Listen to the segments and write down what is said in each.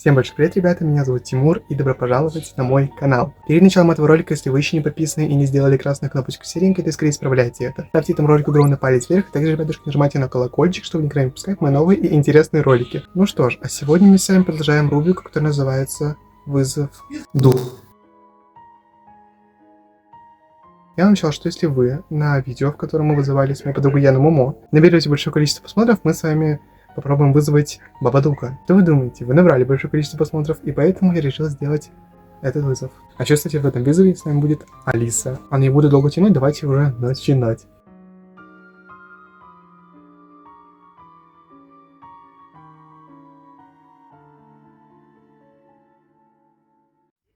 Всем большой привет, ребята, меня зовут Тимур, и добро пожаловать на мой канал. Перед началом этого ролика, если вы еще не подписаны и не сделали красную кнопочку серенькой, то скорее справляйте это. Ставьте этому ролику огромный палец вверх, также, ребятушки, нажимайте на колокольчик, чтобы никогда не пропускать мои новые и интересные ролики. Ну что ж, а сегодня мы с вами продолжаем рубрику, которая называется «Вызов дух». Я начал, что если вы на видео, в котором мы вызывали с моей подругой Яну Момо, наберете большое количество просмотров, мы с вами попробуем вызвать Бабадука. Что вы думаете? Вы набрали большое количество просмотров, и поэтому я решил сделать этот вызов. А еще, кстати, в этом вызове с нами будет Алиса. А не буду долго тянуть, давайте уже начинать.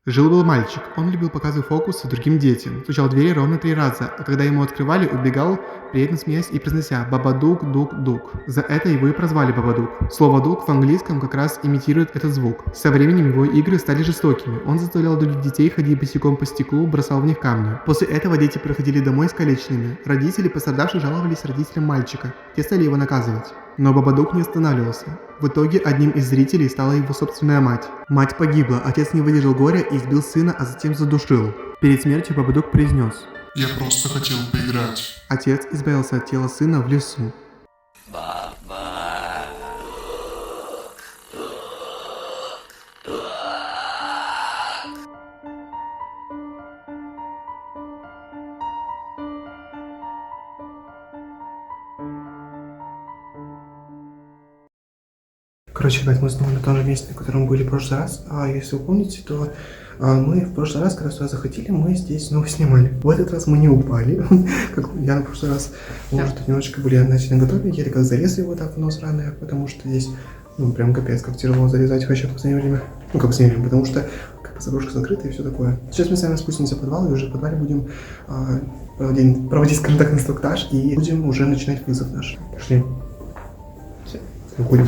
Жил-был мальчик. Он любил показывать фокусы другим детям. Стучал в двери ровно 3 раза, а когда ему открывали, убегал, приятно смеясь и произнося «Бабадук, дук, дук». За это его и прозвали Бабадук. Слово «дук» в английском как раз имитирует этот звук. Со временем его игры стали жестокими. Он заставлял других детей ходить босиком по стеклу, бросал в них камни. После этого дети приходили домой искалеченными. Родители пострадавших жаловались родителям мальчика. Те стали его наказывать. Но Бабадук не останавливался. В итоге одним из зрителей стала его собственная мать. Мать погибла, отец не выдержал горя и избил сына, а затем задушил. Перед смертью Бабадук произнес: «Я просто хотел поиграть». Отец избавился от тела сына в лесу. Короче, ребят, мы снова на том же месте, на котором были в прошлый раз. А если вы помните, то мы в прошлый раз, когда сюда заходили, мы здесь снова снимали. В этот раз мы не упали. Как я на прошлый раз, может, немножечко были начали готовить, еле как залезли вот так в нос рано, потому что здесь, ну, прям капец, как тяжело залезать вообще в последнее время. Ну, как в последнее время, потому что как бы заброшка закрыта и все такое. Сейчас мы с вами спустимся в подвал, и уже в подвале будем проводить, скажем так, инструктаж, и будем уже начинать вызов наш. Пошли. Уходим.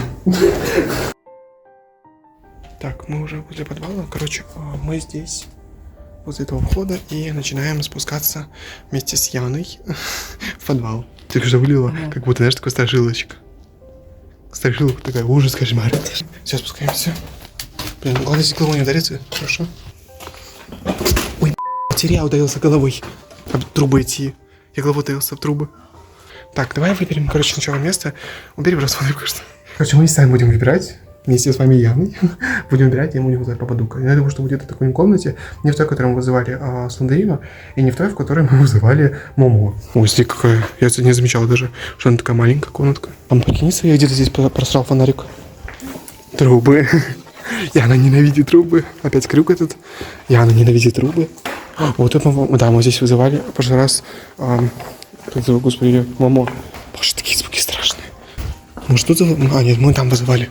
Так, мы уже возле подвала. Короче, мы здесь, возле этого входа, и начинаем спускаться вместе с Яной в подвал. Ты же вылила, как будто, знаешь, такой страшилочка. Страшилка такая, ужас, кошмар. Все, спускаемся. Блин, главное, здесь головой не удариться. Хорошо. Ой, я ударился головой. Об трубы идти. Я головой ударился в трубы. Так, давай выберем, короче, сначала место. Убери, просто что. Короче, мы сами будем выбирать, вместе с вами Яной. Будем выбирать, я будем вызывать Бабадука. Я думаю, что будет в такой комнате, не в той, в которой мы вызывали Слендерину, и не в той, в которой мы вызывали Момо. Ой, смотри, какая, я это не замечал даже, что она такая маленькая комнатка. А прикинься, я где-то здесь просрал фонарик. Трубы. Яна ненавидит трубы. Опять крюк этот. Яна ненавидит трубы. Вот это, да, мы здесь вызывали в прошлый раз, господи, Момо. Боже, такие звуки страшные. Может тут... А, нет, мы там вызывали.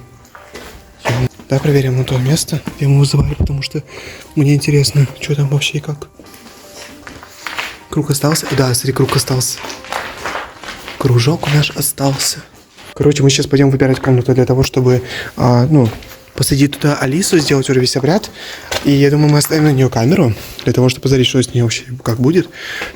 Давай проверим на то место, где мы вызывали, потому что мне интересно, что там вообще и как. Круг остался? Да, смотри, круг остался. Кружок наш остался. Короче, мы сейчас пойдем выбирать комнату для того, чтобы, посадить туда Алису, сделать уже весь обряд. И я думаю, мы оставим на нее камеру, для того, чтобы посмотреть, что с ней вообще, как будет.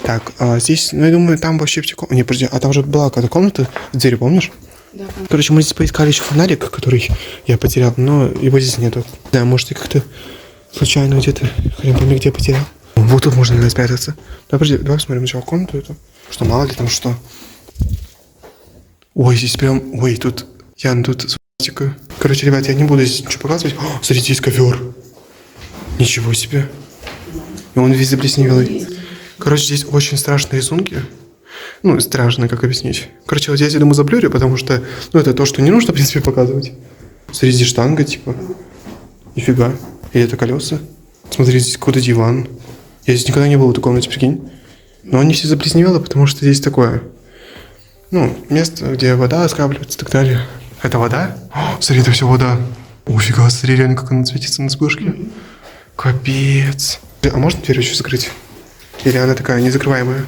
Так, здесь, я думаю, там вообще... Не, подожди, а там же была какая-то комната с дверью, помнишь? Да. Короче, мы здесь поискали еще фонарик, который я потерял, но его здесь нету. Да, может, я как-то случайно где-то, хрен пойми, где потерял. Вот тут можно, наверное, спрятаться. Да, подожди, давай посмотрим сначала комнату эту. Что, мало ли там что. Ой, здесь прям... Ой, тут... Ян, тут свастика. Короче, ребят, я не буду здесь ничего показывать. О, смотрите, здесь ковер. Ничего себе. И он весь заплесневелый. Короче, здесь очень страшные рисунки. Ну, страшно, как объяснить. Короче, вот здесь, я думаю, заблюрю, потому что, это то, что не нужно, в принципе, показывать. Смотри, здесь штанга, типа. Нифига. И это колеса. Смотри, здесь какой-то диван. Я здесь никогда не был в этой комнате, прикинь. Но они все заплесневело, потому что здесь такое, место, где вода скапливается и так далее. Это вода? О, смотри, это все вода. Офига, смотри, реально, как она светится на вспышке. Капец. А можно дверь еще закрыть? Или она такая незакрываемая?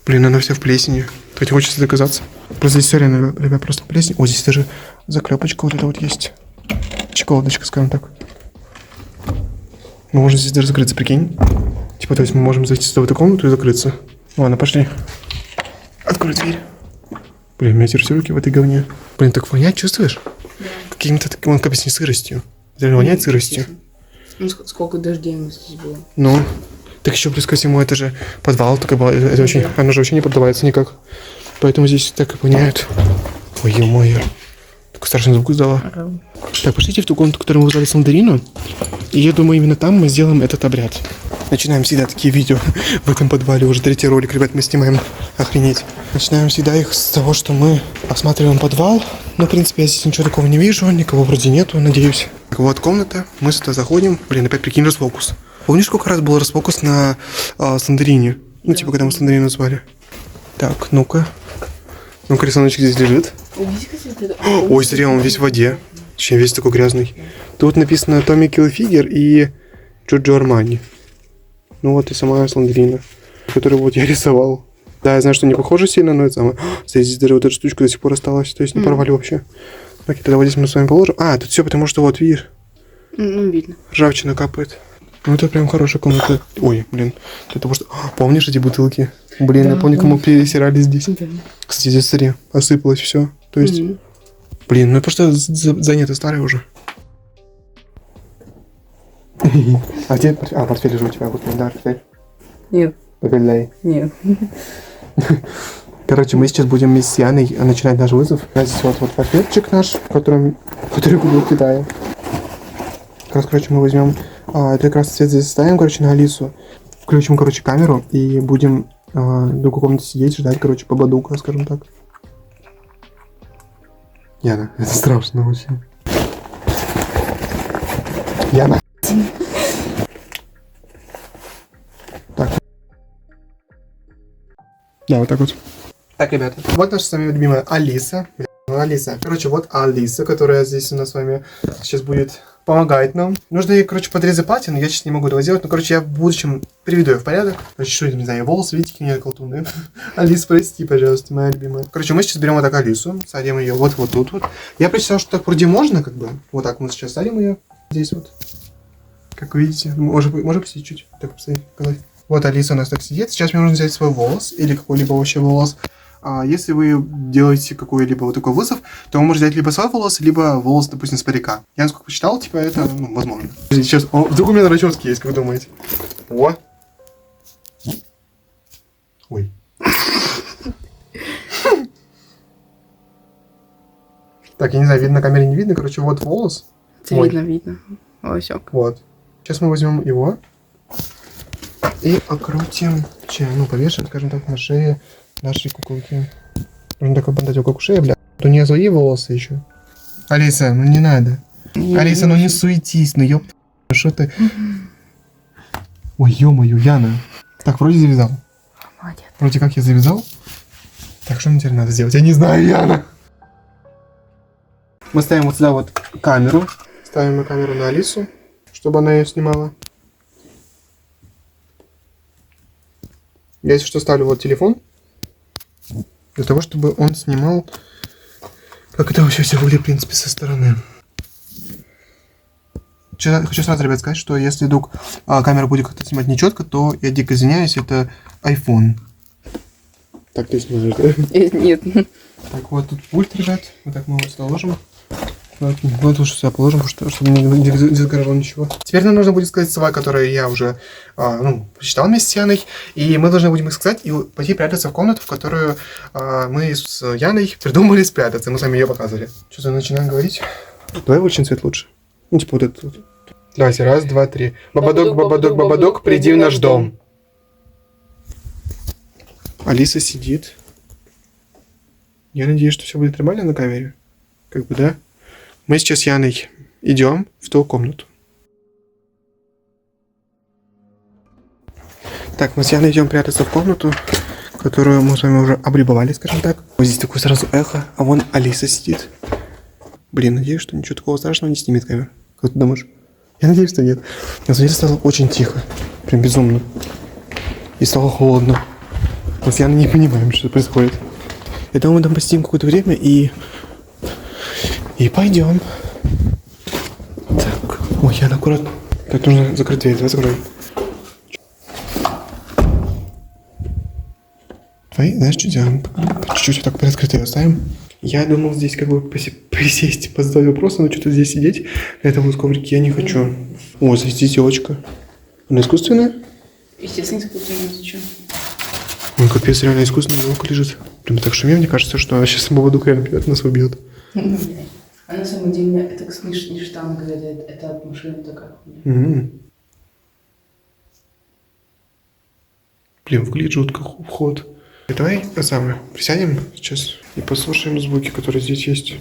Блин, она вся в плесени. Кстати, хочется доказаться. Просто здесь все реально, ребят, просто плесень. О, здесь даже заклепочка вот эта вот есть. Чеколодочка, скажем так. Мы можем здесь даже закрыться, прикинь. Типа, то есть мы можем зайти сюда в эту комнату и закрыться. Ладно, пошли. Открой дверь. Блин, у меня теперь все руки в этой говне. Блин, так вонять чувствуешь? Да. Каким-то таким, он капец не сыростью. Это воняет сыростью. Ну, сколько дождей у нас здесь было. Ну, так еще плюс ко всему, это же подвал, так это очень, оно же вообще не продувается никак. Поэтому здесь так и воняет. Ой, ё-моё. Такой страшный звук издала. Так, пошлите в ту комнату, которую мы вызвали Слендерину. И я думаю, именно там мы сделаем этот обряд. Начинаем всегда такие видео в этом подвале. Уже 3-й ролик, ребят, мы снимаем. Охренеть. Начинаем всегда их с того, что мы осматриваем подвал. Ну, в принципе, я здесь ничего такого не вижу. Никого вроде нету, надеюсь. Так, вот комната. Мы сюда заходим. Блин, опять прикинь, расфокус. Помнишь, сколько раз был расфокус на Слендерине? Ну, типа, когда мы Слендерину звали. Так, ну-ка. Ну-ка, рисуночек здесь лежит. Ой, смотри, он весь в воде. Точнее, весь такой грязный. Тут написано Томми Хилфигер и Джорджо Армани. Ну вот и сама Слендерина, которую вот я рисовал. Да, я знаю, что не похоже сильно, но это самое. Здесь даже вот эта штучка до сих пор осталась, то есть не порвали вообще. Так, тогда вот здесь мы с вами положим. А, тут все, потому что вот, видишь? Ну, видно. Ржавчина капает. Ну это прям хорошая комната. Ой, блин. Для того, что... Помнишь эти бутылки? Блин, я помню, кому пересирали здесь. Кстати, здесь, смотри, осыпалось все. То есть... Блин, ну просто занято старое уже. А где портфель? А, портфель же у тебя. Вот, да, портфель. Нет. Портфель дай. Нет. Короче, мы сейчас будем вместе с Яной начинать наш вызов. Здесь вот портфельчик наш, который купил в Китае. Как раз, короче, мы возьмем... это как раз цвет здесь ставим, короче, на Алису. Включим, короче, камеру и будем в другой комнате сидеть, ждать, короче, Бабадука, скажем так. Яна, это страшно очень. Яна. Так. Да, вот так вот. Так, ребята, вот наша с вами любимая Алиса. Алиса. Короче, вот Алиса, которая здесь у нас с вами сейчас будет помогать нам. Нужно ей, короче, подрезать платье, но я сейчас не могу этого сделать. Но, короче, я в будущем приведу ее в порядок. Короче, что это, не знаю, волосы, видите, какие у меня колтуны. Алис, прости, пожалуйста, моя любимая. Короче, мы сейчас берем вот так Алису, садим ее вот тут вот. Я прочитал, что так вроде можно, как бы. Вот так мы сейчас садим ее здесь вот. Как вы видите. Может посидеть чуть. Так, посмотреть, показать. Вот Алиса у нас так сидит. Сейчас мне нужно взять свой волос или какой-либо вообще волос. Если вы делаете какой-либо вот такой вызов, то вы можете взять либо свой волос, либо волос, допустим, с парика. Я насколько посчитал, типа, это, ну, возможно. Сейчас, вдруг у меня расчески есть, как вы думаете? О! Ой. Так, я не знаю, видно на камере, не видно. Короче, вот волос. Видно. Волосек. Вот. Сейчас мы возьмем его и окрутим, ну, повешаем, скажем так, на шее нашей куколки. Нужно такой бандать вокруг шеи, бля. То не свои волосы еще. Алиса, ну не надо. Алиса, ну не суетись, ну ёп, что ты? Ой, ё-моё, Яна. Так, вроде завязал. Молодец. Вроде как я завязал. Так, что мне теперь надо сделать? Я не знаю, Яна. Мы ставим вот сюда вот камеру. Ставим мы камеру на Алису, чтобы она ее снимала. Я, если что, ставлю вот телефон. Для того, чтобы он снимал, как это вообще все выглядит, в принципе, со стороны. Хочу сразу, ребят, сказать, что если вдруг камера будет как-то снимать нечетко, то я дико извиняюсь, это iPhone. Так ты снимаешь, да? Нет. Так, вот тут пульт, ребят. Вот так мы его сюда ложим. Вот лучше сюда положим, чтобы не сгорело ничего. Теперь нам нужно будет сказать слова, которые я уже прочитал вместе с Яной. И мы должны будем их сказать и пойти прятаться в комнату, в которую мы с Яной придумали спрятаться. Мы с вами ее показывали. Что-то начинаем говорить. Давай очень цвет лучше. Ну, типа вот этот вот. Давайте, раз, два, три. Бабадок, бабадок, бабадок, приди в наш дом. Алиса сидит. Я надеюсь, что все будет нормально на камере. Как бы, да? Мы сейчас с Яной идем в ту комнату. Так, мы с Яной идем прятаться в комнату, которую мы с вами уже облюбовали, скажем так. Вот здесь такое сразу эхо, а вон Алиса сидит. Блин, надеюсь, что ничего такого страшного не снимет камера. Как ты думаешь? Я надеюсь, что нет. На самом деле стало очень тихо. Прям безумно. И стало холодно. Мы с Яной не понимаем, что происходит. Я думаю, мы там посидим какое-то время и пойдем. Так. Ой, Яна, аккуратно. Так, нужно закрыть дверь. Давай закроем. Давай, знаешь, что делаем? Чуть-чуть вот так приоткрыто ее оставим. Я думал здесь как бы присесть, позадать вопросы, но что-то здесь сидеть на этом вот коврике я не хочу. О, здесь елочка. Она искусственная? Естественно, искусственно, зачем? Ой, капец, реально искусственная елка лежит. Прям так шумим, мне кажется, что она сейчас поводок реально придет, нас убьет. А на самом деле, это не штанга, это от машины такая хуйня. Блин, выглядит жутко вход. Давай самое, присядем сейчас и послушаем звуки, которые здесь есть.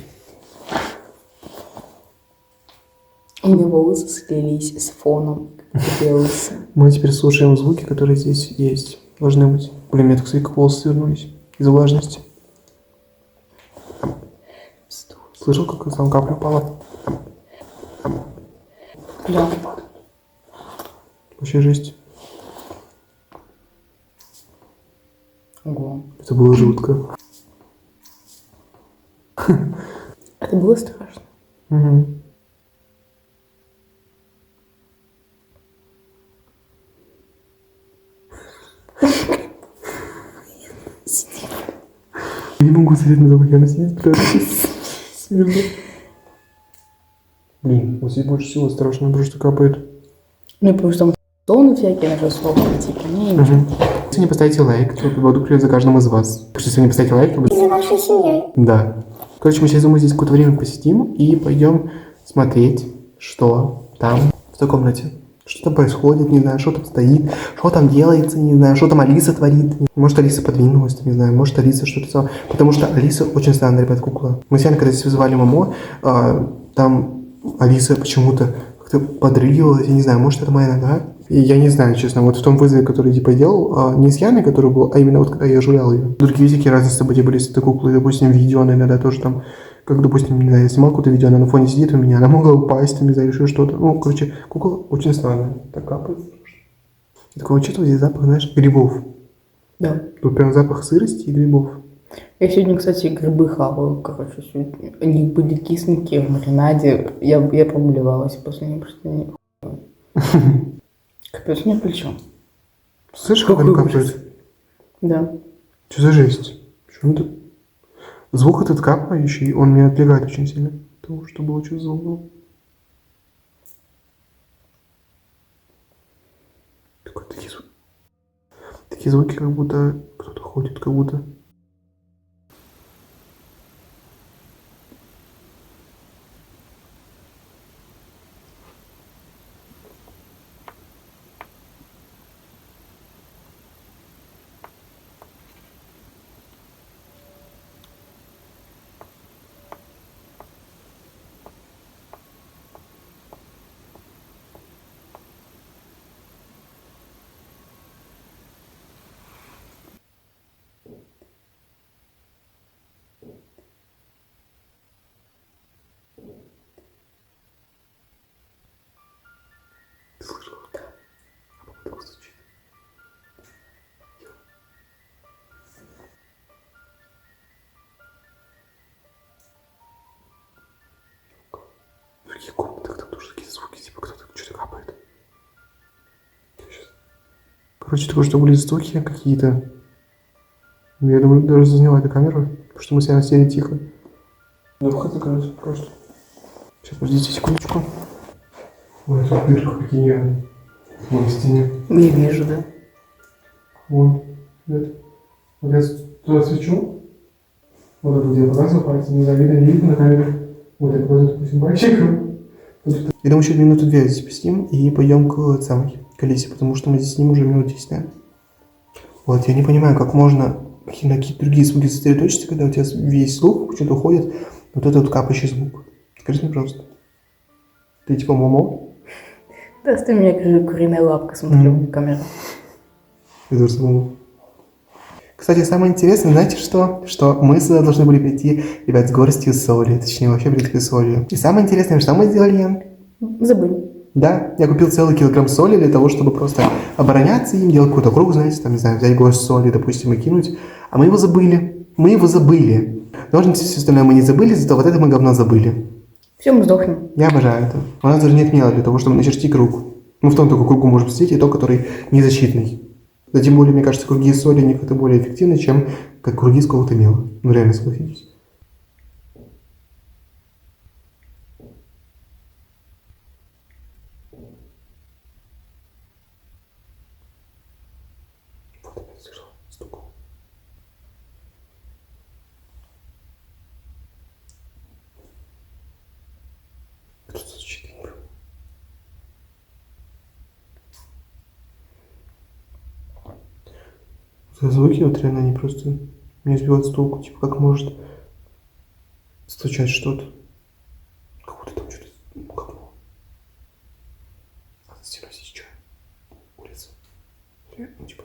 У меня волосы слились с фоном, белые. Мы теперь слушаем звуки, которые здесь есть. Должны быть. Блин, мне так свои волосы свернулись из влажности. Слышал, как там капля упала? Да. Вообще жесть. Ого. Это было жутко. Это было страшно. Угу. Я не могу сидеть на запахе, она сидит, блядь. Смешно. Блин, вот здесь больше всего страшно, потому что капает. Ну, потому что там зоны всякие, наши слова, типа, Если не поставите лайк, то воду придет за каждым из вас. Потому что если вы не поставите лайк, то будет... За вашей семьей. Да. Короче, мы сейчас, думаю, здесь какое-то время посидим и пойдем смотреть, что там в той комнате. Что там происходит, не знаю, что там стоит, что там делается, не знаю, что там Алиса творит. Может, Алиса подвинулась, не знаю, может, Алиса что-то сделала. Потому что Алиса очень странная, ребят, кукла. Мы с Яной, когда здесь вызывали Момо, там Алиса почему-то как-то подрыгивалась, я не знаю, может, это моя нога. И я не знаю, честно, вот в том вызове, который типа делал, не с Яной, который был, а именно вот когда я журял ее. Другие всякие разные события были с этой куклой, допустим, видео она иногда тоже там, как, допустим, не знаю, я снимал какое-то видео, она на фоне сидит у меня, она могла упасть, там, не знаю, решить что-то. Ну, короче, кукла очень странная. Так капает. И такое чувство, здесь запах, знаешь, грибов. Да. Тут прям запах сырости и грибов. Я сегодня, кстати, грибы хавала, короче, сегодня. Они были кисленькие в маринаде. Я проблевалась после них, просто не... Капец, мне плечо. Слышишь, как они капают? Да. Что за жесть? Почему это? Звук этот капающий, он меня отвлекает очень сильно. Потому что было что звук был. Такие звуки, как будто кто-то ходит, как будто. Ты слышал? Да. А потом так звучит. В других комнатах там тоже такие звуки, типа кто-то что-то капает. Короче, только что были звуки какие-то. Я думаю, даже заняла эту камеру, потому что мы с Яной сидели тихо. Да, вход закрылся просто. Сейчас, подождите секундочку. Ой, тут дырка какие в стене. Я вижу, да. Вон, вот я туда свечу. Вот это вот я показываю пальцем, не знаю, видно, не видно на камере. Вот я покажу, допустим, пальчиком. Я думаю, еще минуту 2 здесь посидим и пойдем к Алисе, потому что мы здесь с ним уже минут 10, да? Вот, я не понимаю, как можно на какие-то другие звуки сосредоточиться, когда у тебя весь слух что-то уходит, вот этот вот капающий звук. Скажи мне, пожалуйста. Ты типа Момо? Да, ты меня, как куриная лапка, смотрю в камеру. Я тоже Момо. Кстати, самое интересное, знаете что? Что мы сюда должны были прийти, ребят, с горстью соли, точнее, вообще прийти с солью. И самое интересное, что мы сделали, Ян? Забыли. Да, я купил целый килограмм соли для того, чтобы просто обороняться им, делать какой-то круг, знаете, там, не знаю, взять горсть соли, допустим, и кинуть. А мы его забыли. Мы его забыли. Ножницы, все остальное мы не забыли, зато вот это мы говно забыли. Все, мы сдохнем. Я обожаю это. У нас даже нет мела для того, чтобы начертить круг. Мы в том только кругу можем сидеть, и то, который незащитный. Да тем более, мне кажется, круги из соли не как-то более эффективны, чем как круги из какого-то мела. Ну реально, согласитесь. За звуки вот реально они просто не сбивают с толку. Типа как может стучать что-то. Как будто там что-то... Как ну? А за стеной здесь что? Улица. Ну типа...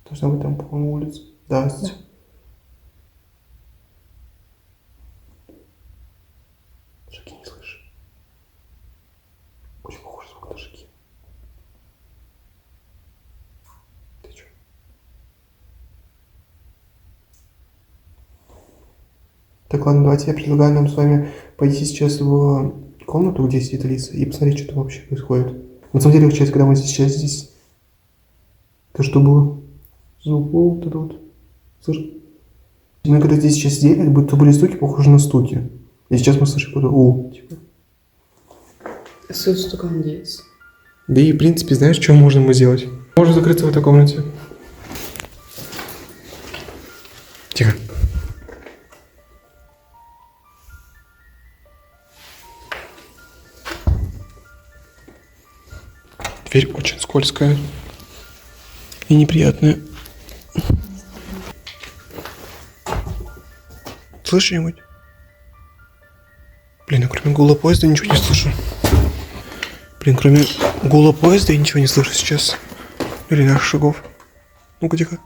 Должна быть там, по-моему, улица. Да, здесь. Шаги не слышишь. Очень похож звук на шаги. Ты чё? Так, ладно, давайте я предлагаю нам с вами пойти сейчас в комнату, где сидит Алиса, и посмотреть, что там вообще происходит. На самом деле, сейчас, когда мы сейчас здесь... Это что было? Звук был вот это вот. Слышь? Мы когда здесь сейчас сидели, как будто были стуки, похожи на стуки. И сейчас мы слышим какой-то «у». Типа. Стукан есть. Да и, в принципе, знаешь, что можно мы сделать? Можно закрыться в этой комнате. Тихо. Дверь очень скользкая и неприятная. Слышишь что-нибудь? Блин, я кроме гула поезда ничего не слышу. Блин, кроме гула поезда я ничего не слышу сейчас. Или наших шагов. Ну-ка, тихо.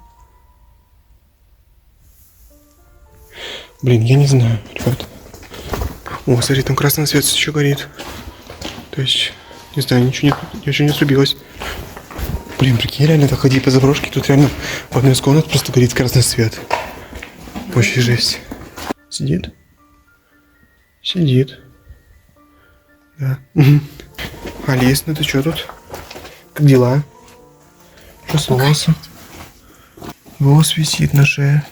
Блин, я не знаю, ребят. О, смотри, там красный свет еще горит. То есть, не знаю, ничего не срубилось. Блин, прикинь, реально так ходить по заброшке, тут реально в одной из комнат просто горит красный свет. Вообще жесть. Сидит? Сидит. Да. Алис, ну ты что тут? Как дела? Что с волосом? Волос висит на шее.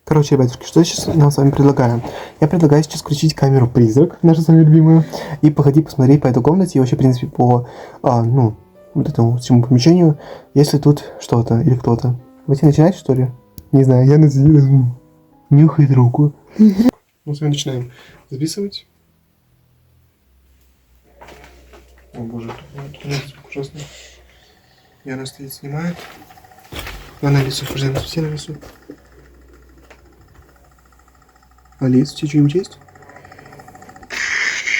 Короче, ребятушки, что я сейчас нам с вами предлагаю? Я предлагаю сейчас включить камеру «Призрак», нашу с вами любимую, и походить посмотреть по этой комнате, и вообще, в принципе, по, вот этому всему помещению, если тут что-то или кто-то. Давайте начинать, что ли? Не знаю, я нюхает руку. Мы с вами начинаем записывать. О боже, тут ужасно. Яна стоит, снимает. Ладно, Алису, пожалуйста, все на лесу. Алис, у тебя что-нибудь есть?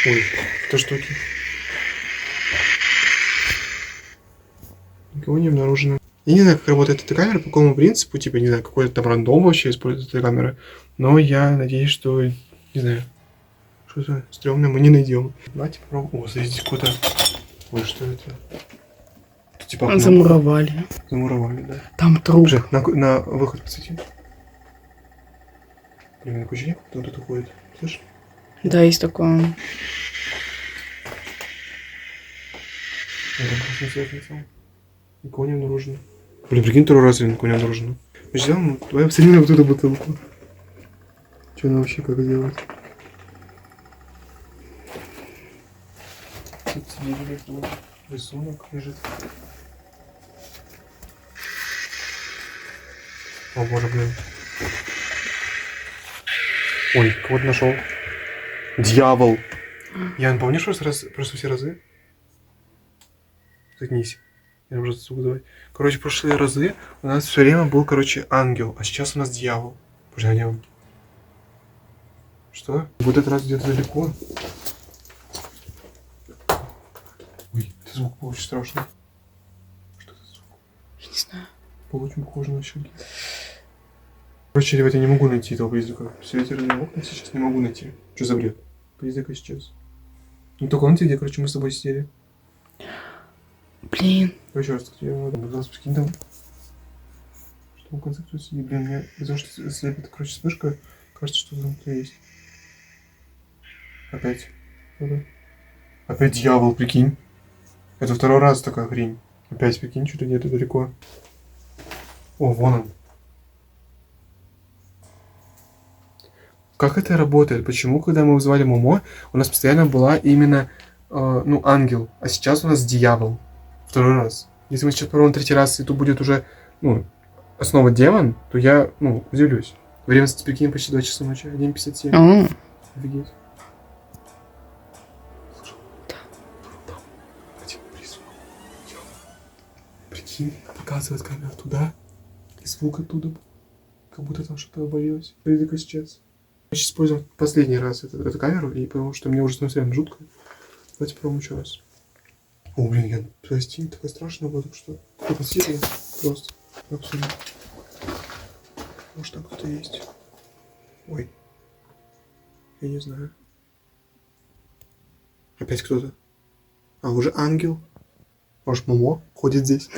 Ой, это штуки. Никого не обнаружено. Я не знаю, как работает эта камера, по какому принципу, типа, не знаю, какой-то там рандом вообще использует эта камера. Но я надеюсь, что, не знаю, что-то стрёмное мы не найдем. Давайте попробуем. О, здесь какой-то... Ой, что это? Это типа окно. Замуровали. Замуровали, да. Там труп. Уже, на выход, кстати. Блин, такое ощущение, как кто-то ходит. Слышишь? Да, есть такое. Я там красный свет лицом. Никого не обнаружено. Блин, прикинь, второй раз никого не обнаружено. Мы ждем, давай посмотрим на вот эту бутылку. Что она вообще как делает? Тут рисунок лежит. О боже, блин. Ой, кого-то нашел. Дьявол. Ян, помнишь просто все разы? Заткнись. Я уже звук давай. Короче, в прошлые разы у нас все время был, короче, ангел, а сейчас у нас дьявол. Пожалуйста. Что? Вот этот раз где-то далеко. Ой, это звук был очень страшный. Что это за звук? Я не знаю. Был очень похож на шаги. Короче, ребята, я не могу найти этого призрака. В свете разных окна сейчас не могу найти. Что за бред? Призрака сейчас. Ну, только комнате, где, короче, мы с тобой сидели. Блин. Еще раз, я пожалуйста, прикинь там. Что в конце кто сидит? Блин, мне из-за того, что слепит, короче, вспышка, кажется, что внутри есть. Опять. Опять дьявол, прикинь. Это второй раз такая хрень. Опять, прикинь, что-то где-то далеко. О, вон он. Как это работает? Почему, когда мы вызывали Момо, у нас постоянно была именно, ангел, а сейчас у нас дьявол? Второй раз. Если мы сейчас попробуем третий раз, и тут будет уже, основа демон, то я, удивлюсь. Время, кстати, прикинь, почти 2 часа ночи, 1:57. Офигеть. Слушай. Да. Показывает камера туда. И звук оттуда был. Как будто там что-то обвалилось. Призрак исчез. Я сейчас используем последний раз эту камеру, и потому что мне уже становится жутко. Давайте попробуем еще раз. О, блин, я прости, такое страшное было, так что кто-то съедал просто. Абсолютно. Может, там кто-то есть. Ой. Я не знаю. Опять кто-то. А, уже ангел. Может, Момо ходит здесь.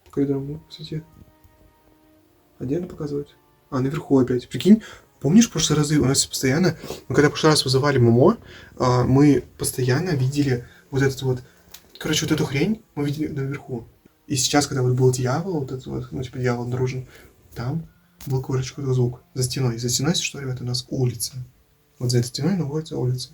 По коридору, кстати. А где она показывает? А, наверху опять. Прикинь, помнишь, в прошлые разы у нас постоянно... Мы когда в прошлый раз вызывали Момо, мы постоянно видели вот этот вот... Короче, вот эту хрень мы видели наверху. И сейчас, когда вот был дьявол, вот этот вот, ну, типа, дьявол наружен, там был, короче, какой-то звук. За стеной. За стеной, что, ребята, у нас улица. Вот за этой стеной находится улица.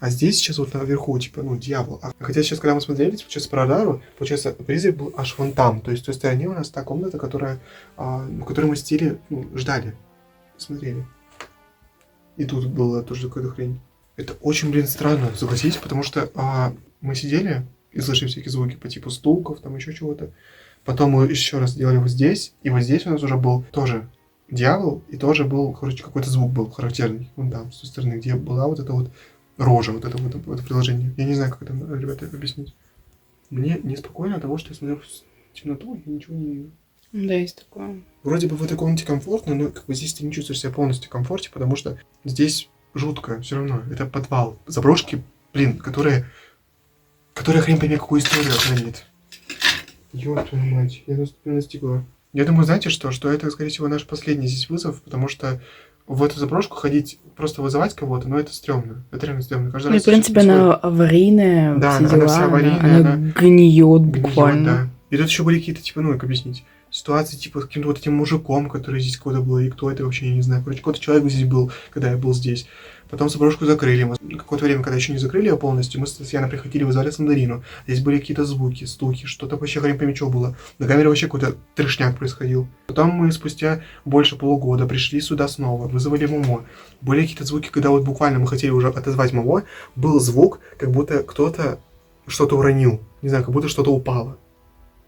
А здесь сейчас вот наверху, типа, ну, дьявол. А хотя сейчас, когда мы смотрели, получается, по радару, получается, призрак был аж вон там. То есть в той стороне у нас та комната, которая, в которой мы сидели, ну, ждали, смотрели. И тут была тоже какая-то хрень. Это очень, блин, странно, согласитесь, потому что мы сидели и слышали всякие звуки по типу стуков, там еще чего-то. Потом мы еще раз делали вот здесь, и вот здесь у нас уже был тоже дьявол, и тоже был, короче, какой-то звук был характерный. Вон там, с той стороны, где была вот эта вот рожа, вот это приложение. Я не знаю, как это, ребята, объяснить. Мне неспокойно от того, что я смотрю в темноту и ничего не вижу. Да, есть такое. Вроде бы в этой комнате комфортно, но как бы здесь ты не чувствуешь себя полностью в комфорте, потому что здесь жутко все равно. Это подвал. Заброшки, блин, которые хрен пойми какую историю хранит. Ёб твою мать, я настигла. Я думаю, знаете что это, скорее всего, наш последний здесь вызов, потому что в эту заброшку ходить, просто вызывать кого-то, но это стрёмно. Это реально стрёмно. Каждый раз в принципе, она аварийная, да, все она дела, вся аварийная, она гниет буквально. Да. И тут еще были какие-то, типа, ну, как объяснить, ситуации, типа, с каким-то вот этим мужиком, который здесь куда был, и кто это вообще, я не знаю. Короче, какой-то человек здесь был, когда я был здесь. Потом заброшку закрыли. Какое-то время, когда еще не закрыли ее полностью, мы с Татьяной приходили, вызвали Сандарину. Здесь были какие-то звуки, стуки, что-то вообще хрен пойми, что было. На камере вообще какой-то трешняк происходил. Потом мы спустя больше полугода пришли сюда снова, вызвали Момо. Были какие-то звуки, когда вот буквально мы хотели уже отозвать Момо, был звук, как будто кто-то что-то уронил. Не знаю, как будто что-то упало.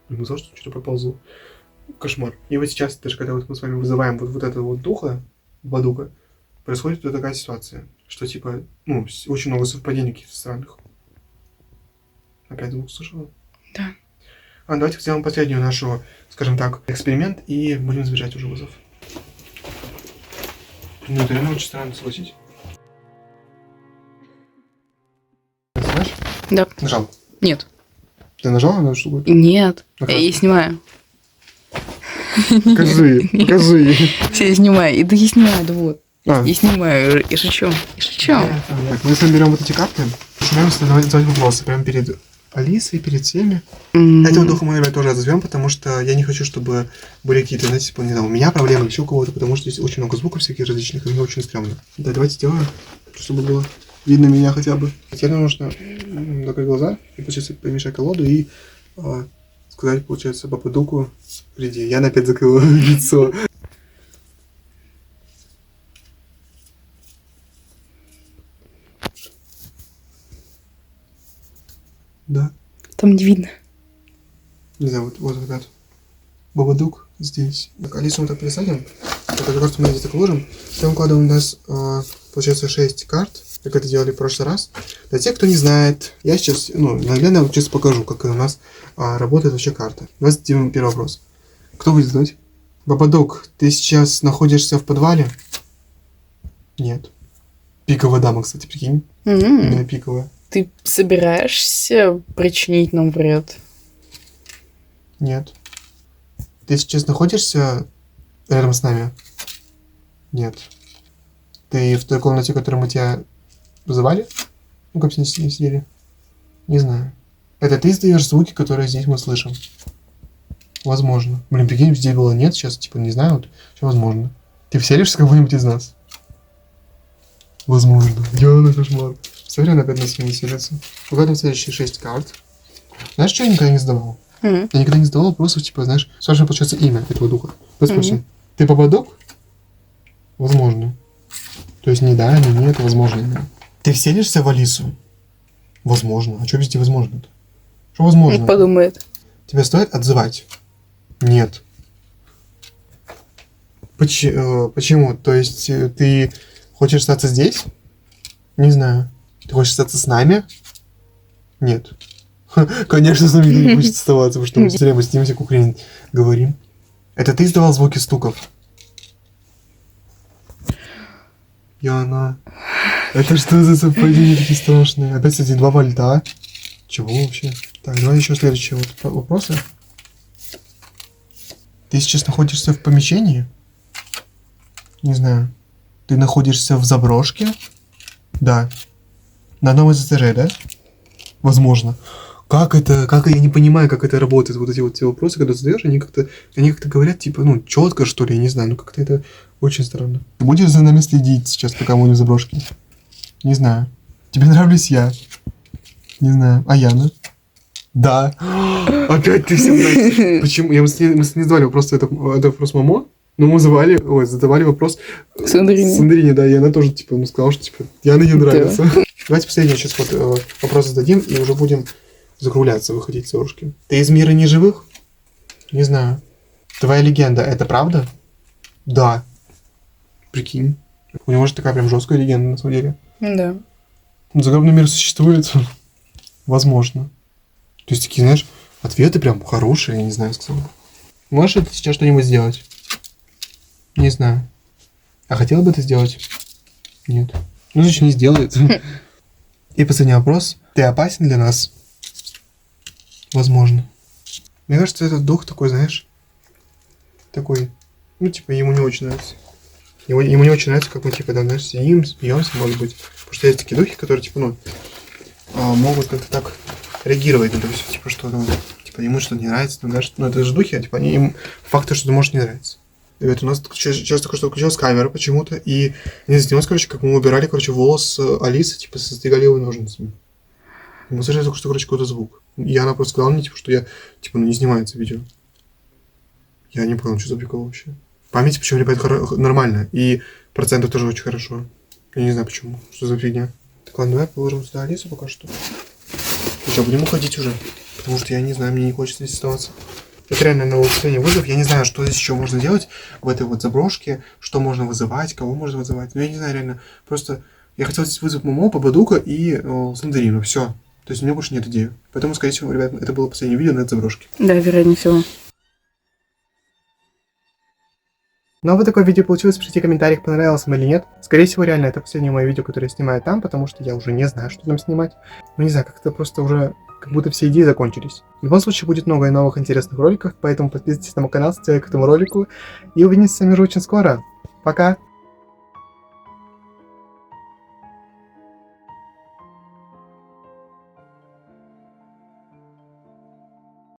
Мы знали, что что-то проползло. Кошмар. И вот сейчас, даже когда вот мы с вами вызываем вот этого вот духа, Бадука, происходит вот такая ситуация, что типа, ну, очень много совпадений каких-то странных. Опять звук слышала? Да. Давайте сделаем последнюю нашу, скажем так, эксперимент и будем избежать уже вызов. Ну, это реально очень странно, согласитесь? Знаешь? Да. Нажал. Нет. Ты нажала на штуку? Нет. Ну-ка. Я снимаю. Покажи. Все, я снимаю. Да я снимаю, да вот. А. Я снимаю. И шучу. Так, мы с вами берем вот эти карты, начинаем задавать вопросы прямо перед Алисой, перед всеми. Этого духа мы, наверное, тоже отзовем, потому что я не хочу, чтобы были какие-то, знаете, типа, не знаю, у меня проблемы, еще у кого-то, потому что здесь очень много звуков всяких различных, и мне очень стрёмно. Да, давайте сделаем, чтобы было видно меня хотя бы. Теперь нужно закрыть глаза и, получается, помешать колоду и сказать, получается, Бабадуку, приди. Я опять закрыла лицо. Да. Там не видно. Не знаю, вот, ребят. Бабадук здесь. Так, Алису мы так пересадим. Это просто мы здесь так ложим. Потом укладываем у нас, получается, 6 карт, как это делали в прошлый раз. Для тех, кто не знает, я сейчас, наглядно чисто покажу, как у нас работает вообще карта. Давайте сделаем первый вопрос. Кто будет задать? Бабадук, ты сейчас находишься в подвале? Нет. Пиковая дама, кстати, прикинь. Именно пиковая. Ты собираешься причинить нам вред? Нет. Ты сейчас находишься рядом с нами? Нет. Ты в той комнате, в которой мы тебя вызывали? Ну, как с ней сидели? Не знаю. Это ты издаешь звуки, которые здесь мы слышим? Возможно. Блин, прикинь, здесь было нет, сейчас, типа, не знаю, вот, что возможно. Ты вселишься кого-нибудь из нас? Возможно. Яна, кошмар. Смотри, она опять на себя не селится. Угадываем следующие 6 карт. Знаешь, что я никогда не задавал? Я никогда не задавал вопросов, типа, знаешь, спрашиваю, получается, имя этого духа. Спроси, ты Бабадук? Возможно. То есть не да, не нет, возможно имя. Ты вселишься в Алису? Возможно. А что везде возможно-то? Что возможно? Он подумает. Тебя стоит отзывать? Нет. Почему? То есть ты хочешь остаться здесь? Не знаю. Ты хочешь остаться с нами? Нет. Конечно, с нами никто не хочет оставаться, потому что мы все время снимемся, к Украине говорим. Это ты издавал звуки стуков? Яна. Это что за совпадения такие страшные? Опять, кстати, 2 вольта. Чего вообще? Так, давай еще следующие вот вопросы. Ты сейчас находишься в помещении? Не знаю. Ты находишься в заброшке? Да. На одном из этажей, да? Возможно. Как я не понимаю, как это работает, вот эти вот все вопросы, когда задаешь, они как-то говорят, типа, ну, четко, что ли, я не знаю, ну, как-то это очень странно. Ты будешь за нами следить сейчас, пока мы не в заброшке? Не знаю. Тебе нравлюсь я? Не знаю. А Яна? Да. Опять ты все знаешь. Почему? Мы с ней задавали вопрос, это вопрос Мамо, но мы задавали вопрос Сандрине, да, и она тоже, типа, ну, сказала, что, типа, Яна ей нравится. Давайте последний сейчас вот вопрос зададим, и уже будем закругляться, выходить с девушки. Ты из мира неживых? Не знаю. Твоя легенда, это правда? Да. Прикинь. У него же такая прям жесткая легенда, на самом деле. Да. Загробный мир существует? Возможно. То есть такие, знаешь, ответы прям хорошие, я не знаю, сказал. Можешь ты сейчас что-нибудь сделать? Не знаю. А хотела бы ты сделать? Нет. Ну, значит, не сделает. И последний вопрос. Ты опасен для нас? Возможно. Мне кажется, этот дух такой, знаешь, такой, ну, типа, ему не очень нравится. Ему не очень нравится, как мы, типа, там, знаешь, сидим, смеемся, может быть. Потому что есть такие духи, которые, типа, ну, могут как-то так реагировать на то все, типа, что, ну, типа, ему что-то не нравится, ну, знаешь, ну, это же духи, а, типа, им факты, что-то может не нравиться. Ребят, у нас сейчас только что включилась камера почему-то, и не заснялось, короче, как мы убирали, короче, волос Алисы, типа, состригали его ножницами. Мы слышали только что, короче, какой-то звук. И она просто сказала мне, типа, что я, типа, ну, не снимается видео. Я не понял, что за прикол вообще. Память почему, ребят, нормальная, и проценты тоже очень хорошо. Я не знаю почему, что за фигня. Так, ладно, давай положим сюда Алису пока что. Ну что, будем уходить уже, потому что я не знаю, мне не хочется здесь оставаться. Это реально новый последний вызов. Я не знаю, что здесь еще можно делать в этой вот заброшке, что можно вызывать, кого можно вызывать. Ну, я не знаю, реально. Просто я хотел здесь вызвать Момо, Бабадука и Сандарину. Все. То есть у меня больше нет идеи. Поэтому, скорее всего, ребят, это было последнее видео на этой заброшке. Да, вероятнее всего. Ну а вот такое видео получилось, пишите в комментариях, понравилось вам или нет. Скорее всего, реально, это последнее мое видео, которое я снимаю там, потому что я уже не знаю, что там снимать. Ну не знаю, как-то просто уже, как будто все идеи закончились. В любом случае, будет много и новых интересных роликов, поэтому подписывайтесь на мой канал, ставьте к этому ролику. И увидимся с вами уже очень скоро. Пока!